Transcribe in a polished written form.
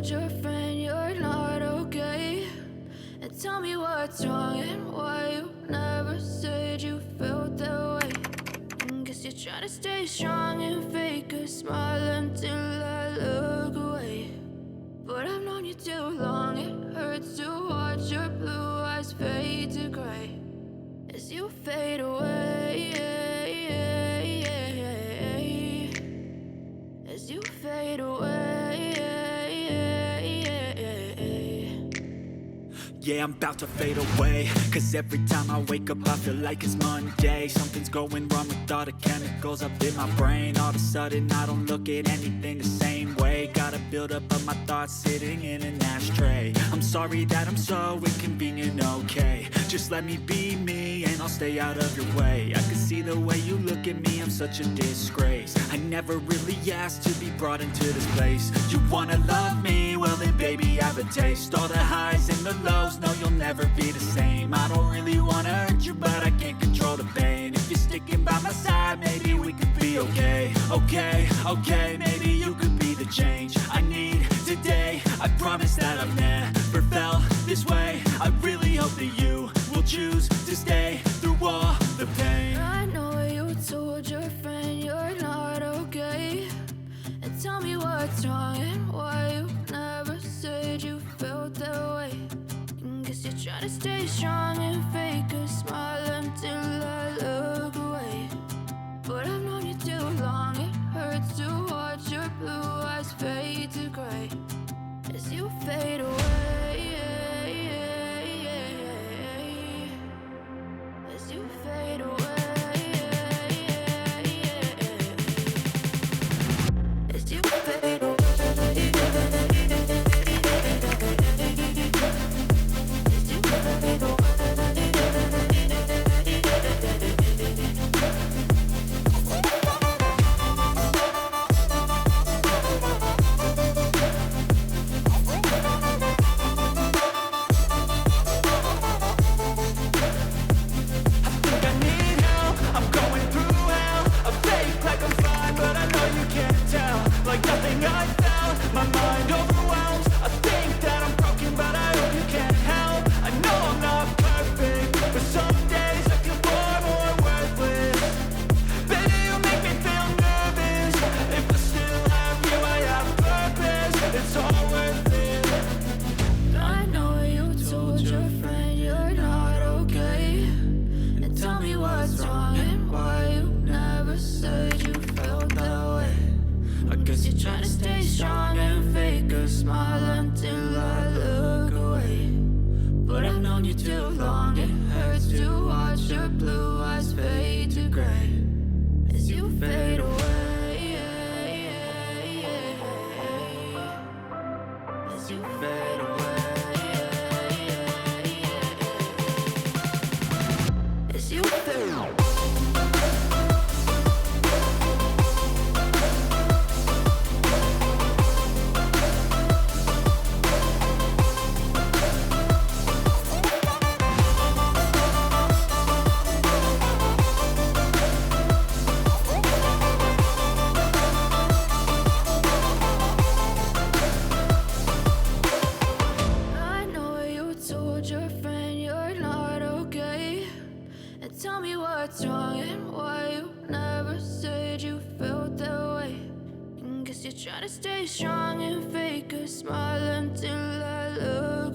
told your friend you're not okay? And tell me what's wrong and why you never said you felt that way. Guess you're trying to stay strong and fake a smile until I look away. But I've known you too long, it hurts to watch your blue eyes fade to gray as you fade away. As you fade away. Yeah, I'm about to fade away, cause every time I wake up I feel like it's Monday. Something's going wrong with all the chemicals up in my brain. All of a sudden I don't look at anything the same way. Got a buildup of my thoughts sitting in an ashtray. I'm sorry that I'm so inconvenient, okay? Just let me be me and I'll stay out of your way. I can see the way you look at me, I'm such a disgrace. I never really asked to be brought into this place. You wanna love me? Well then baby I have a taste. All the highs and the lows, no you'll never be the same. I don't really wanna hurt you but I can't control the pain. If you're sticking by my side maybe we could be okay. Okay, maybe you could be the change I need today. I promise that I've never felt this way. I really hope that you will choose to stay through all the pain. I know you told your friend you're not okay. And tell me what's wrong and why you never said you felt that way. Guess you're trying to stay strong and fake a smile until I look away. But I've known you too long, it hurts to watch your blue eyes fade to gray as you fade away. As you fade away. As you fade away. What's wrong and why you never said you felt that way? Guess you're trying to stay strong and fake a smile until I look